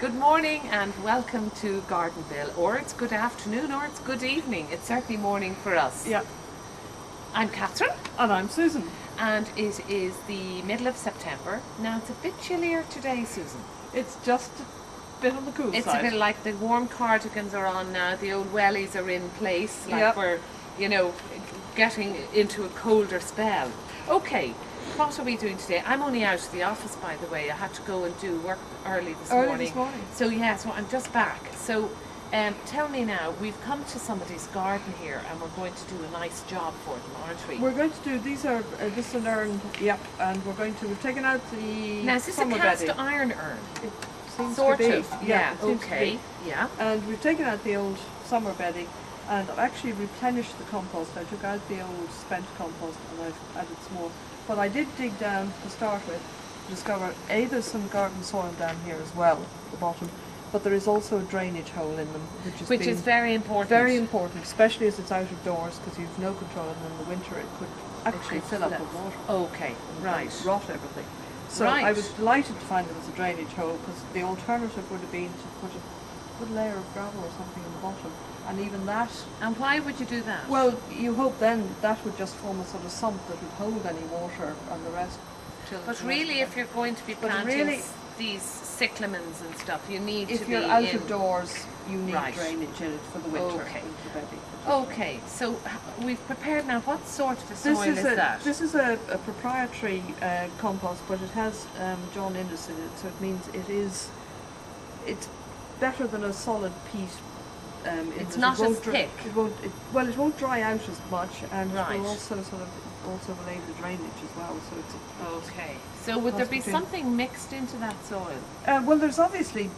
Good morning and welcome to Gardenville, or it's good afternoon or it's good evening. It's certainly morning for us. Yeah. I'm Catherine And I'm Susan. and it is the middle of September. Now it's a bit chillier today, Susan. It's just a bit on the cool It's side. a bit like the warm cardigans are on now, the old wellies are in place, like Yep. we're, getting into a colder spell. Okay, what are we doing today? I'm only out of the office, by the way. I had to go and do work early this morning. So I'm just back. So tell me now, we've come to somebody's garden here and we're going to do a nice job for them, aren't we? We're going to do, this is an urn, yep, and we've taken out the Now is this a summer cast bedding. iron urn? It seems Sort to be. of, Yeah, it seems to okay, be. yeah. And we've taken out the old summer bedding and I've actually replenished the compost. I took out the old spent compost and I've added some more. But I did dig down to start with to discover there's some garden soil down here as well at the bottom, but there is also a drainage hole in them, Which is very important. very important, especially as it's out of doors, because you've no control, and in the winter it could actually fill up with water. Okay, and right. rot everything. So Right. I was delighted to find there was a drainage hole, because the alternative would have been to put a good layer of gravel or something in the bottom, and even that. And why would you do that? Well, you hope then that would just form a sort of sump that would hold any water and the rest. But really, if you're going to be planting really, these cyclamens and stuff, you need to be if you're out in. of doors, you need Right. drainage in it for the winter. Okay. into bedding. Okay, so we've prepared now. What sort of a soil is that? This is a proprietary compost, but it has John Indus in it, so it means it's better than a solid peat. It's not as thick. It won't dry out as much, and Right. it will also will aid the drainage as well. So it's Okay, so would there be between- something mixed into that soil? well, there's obviously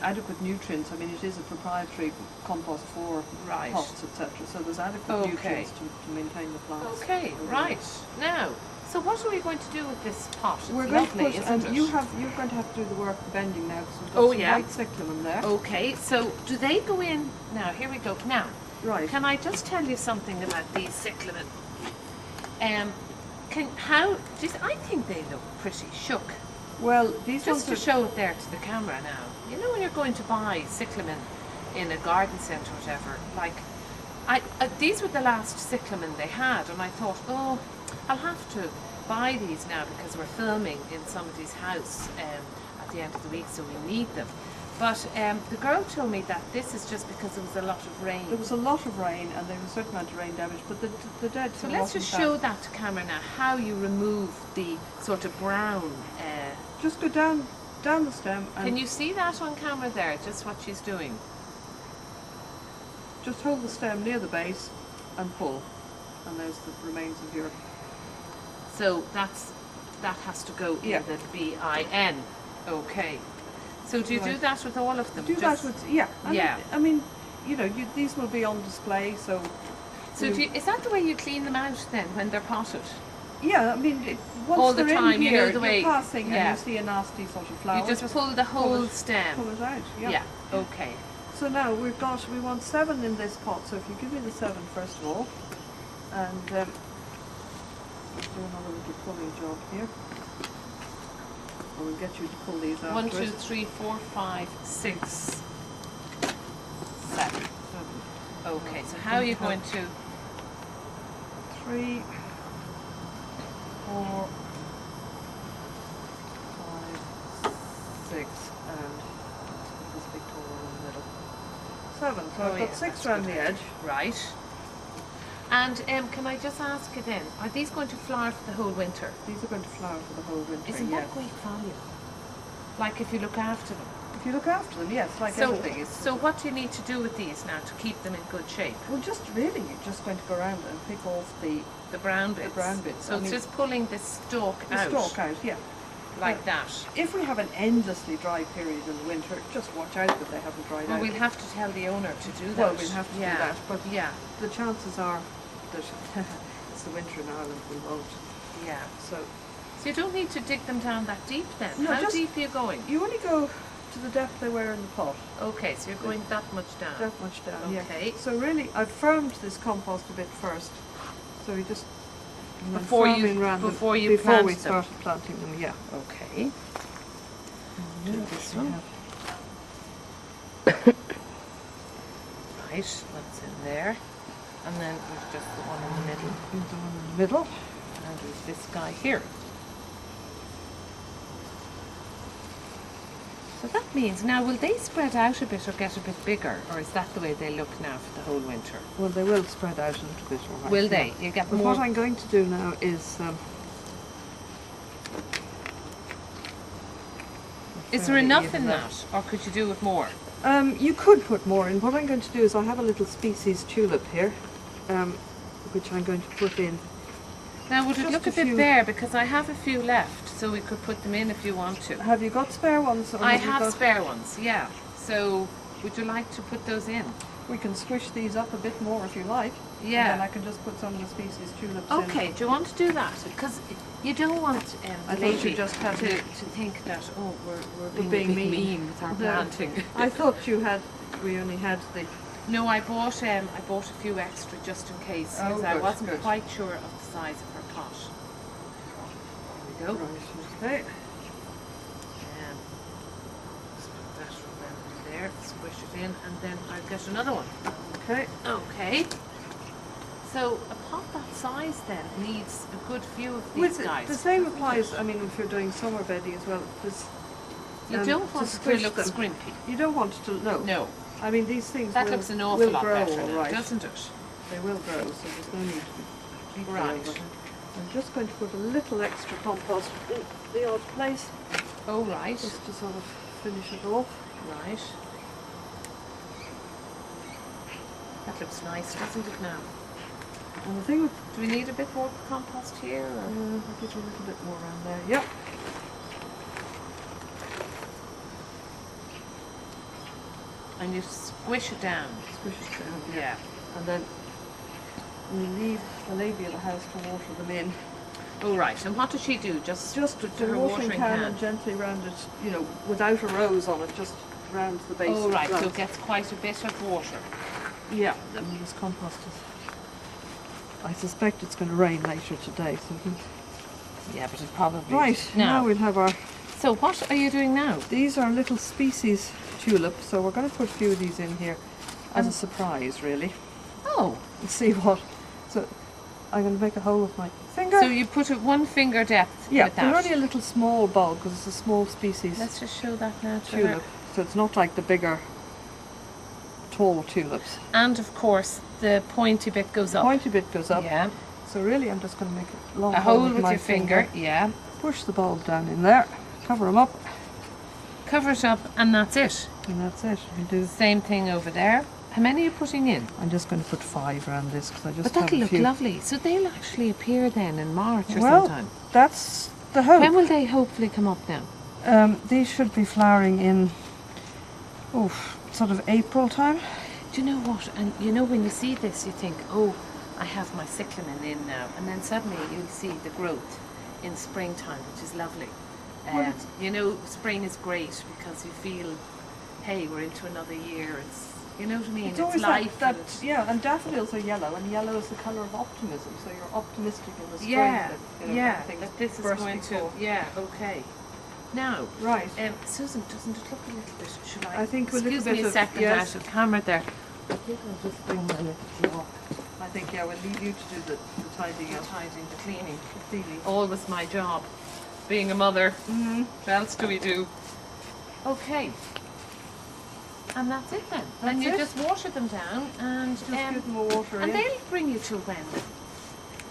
adequate nutrients. I mean, it is a proprietary compost for Right. pots, etc. So there's adequate Okay. nutrients to maintain the plants. Okay, right. Now, so what are we going to do with this pot? It's We're going lovely, to put, isn't it? you're going to have to do the work of bending now, because we've got Oh, some yeah. white cyclamen there. Okay, so do they go in? Now, here we go. Now, Right. can I just tell you something about these cyclamen? I think they look pretty shook. Well, these Just ones to show it there to the camera now. You know when you're going to buy cyclamen in a garden centre or whatever, like, these were the last cyclamen they had, and I thought, oh, I'll have to buy these now because we're filming in somebody's house at the end of the week, so we need them. But the girl told me that this is just because there was a lot of rain. There was a lot of rain, and there was a certain amount of rain damage, but the dead. So let's just show that to camera now, how you remove the sort of brown. Just go down the stem, and Can you see that on camera there, just what she's doing? just hold the stem near the base and pull, and there's the remains of your. So that has to go in Yeah. the bin. Okay. So do you do Right. that with all of them? Do that with and Yeah. I mean, these will be on display, so. So is that the way you clean them out then when they're potted? Yeah, I mean, once All the they're time, in you here, know the way- you're passing yeah. and you see a nasty sort of flower. You just pull the whole pull stem. it out. Yeah. Yeah. Okay. So now we want 7 in this pot. So if you give me the 7 first of all, and let's do another little pulling job here. I will get you to pull these out. 1, 2, 3, 4, 5, 6, 7. Okay. So how are you going to? 3, 4, 5, 6, and this big tall one in the middle. 7. So I've got 6 around the edge. Right. And can I just ask you then, are these going to flower for the whole winter? These are going to flower for the whole winter. Isn't yes. that great value? Like if you look after them. If you look after them, yes, like everything. So what do you need to do with these now to keep them in good shape? Well, just really, you're just going to go around and pick off the brown bits. The brown bits. So it's just pulling the stalk out. stalk out, yeah. Like that. If we have an endlessly dry period in the winter, just watch out that they haven't dried Well, out. we'll have to tell the owner to do that. Well, we'll have to do that, but yeah, the chances are that it's the winter in Ireland, we won't. yeah. So So you don't need to dig them down that deep then. No, How just- deep are you going? you only go to the depth they were in the pot. Okay, so you're going that much down. That much down, Okay. yeah. So really, I've firmed this compost a bit first. So we just Before you plant we started planting them, yeah. Okay. Yeah, this we one. have Right, that's in there. And then there's just the one in the middle. Here's the one in the middle. And there's this guy here. So that means, now will they spread out a bit or get a bit bigger? Or is that the way they look now for the whole winter? Well, they will spread out a little bit. All right. Will they? You get But more. what I'm going to do now is... Is there enough in that? Or could you do with more? You could put more in. What I'm going to do is I have a little species tulip here, which I'm going to put in. Now would it Just look a a bit few. bare, because I have a few left, so we could put them in if you want to. Have you got spare ones? Or I you have got- spare ones, yeah. So would you like to put those in? We can squish these up a bit more if you like. Yeah. And then I can just put some of the species tulips in. Okay, do you want to do that? Because you don't want I the thought you lady just had to think that, oh, we're being being, a bit mean. mean with our No. planting. I thought we only had the... No, I bought a few extra just in case, because I good, wasn't good. quite sure of the size of her pot. There we go. Okay. Just put that around in there, squish it in, and then I'll get another one. Okay. Okay. So a pot that size then needs a good few of these With guys. the same applies, I mean, if you're doing summer bedding as well. You don't want it to squish look them. scrimpy. You don't want it to, no. No, I mean, these things that will, looks an awful will lot grow, better all now, right. doesn't it? They will grow, so there's no need to be Right. over. I'm just going to put a little extra compost in the odd place, Oh, right, just to sort of finish it off. right. That looks nice, doesn't it now? And the thing with, Do we need a bit more compost here? Or? I'll get a little bit more around there. Yep. And you squish it down. Squish it down. Yeah. And then we leave the lady of the house to water them in. Oh, right. And what does she do? Just Just to the her watering watering can can? and gently round it, you know, without a rose on it, just round the base. Oh, of right. the So plant. it gets quite a bit of water. Yeah, I mean, this compost is... I suspect it's going to rain later today, so we can... Yeah, but it probably... Right, now we'll have our... So what are you doing now? These are little species tulips, so we're going to put a few of these in here as a surprise, really. Oh. Let's see what... So, I'm going to make a hole with my finger. So you put it 1 finger depth Yeah, with they're that. only a little small bulb because it's a small species Let's just show that now to tulip. her. So it's not like the bigger, tall tulips. And of course, the pointy bit goes The up. pointy bit goes up. Yeah. So really I'm just going to make a long A hole with my your finger. Yeah. Push the bulb down in there, cover them up, Cover it up, and that's it. and that's it. You do. Same thing over there. How many are you putting in? I'm just going to put 5 around this because I just But have that'll a look few. lovely. So they'll actually appear then in March or Well, sometime. that's the hope. When will they hopefully come up now? These should be flowering in, sort of April time. Do you know what? And you know when you see this, you think, oh, I have my cyclamen in now. And then suddenly you see the growth in springtime, which is lovely. Well, You know, spring is great because you feel, hey, we're into another year. It's, you know what I mean? It's always life. that, and- yeah, and daffodils are yellow, and yellow is the colour of optimism, so you're optimistic in the spring. Yeah, that, you know, yeah, things that this is burst going before. to, yeah, okay. Now, Right. Susan, doesn't it look a little bit, should I think a little excuse bit me a of- second, yes. out of camera there. I think I'll just bring my little drawer. I think, yeah, we'll leave you to do the tidying The up. tidying, the cleaning. The cleaning. Always my job. Being a mother, Mm-hmm. what else do we do? Okay. And that's it then. Then That's you it. just water them down and Just give them a water and in. they'll bring you till when?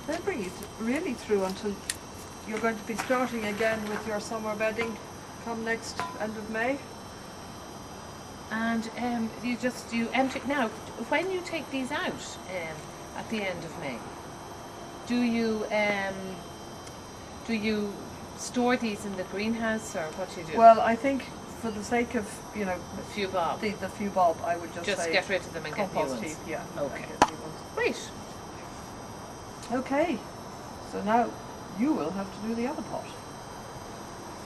They'll bring you really through until you're going to be starting again with your summer bedding come next end of May. And you empty now. When you take these out at the end of May, do you store these in the greenhouse or what do you do? Well, I think for the sake of, you know, a few bob. the few bob, I would just say Get rid of them and get new compost ones. heap. Yeah. Okay. and get new ones. Great. Okay. So now you will have to do the other pot.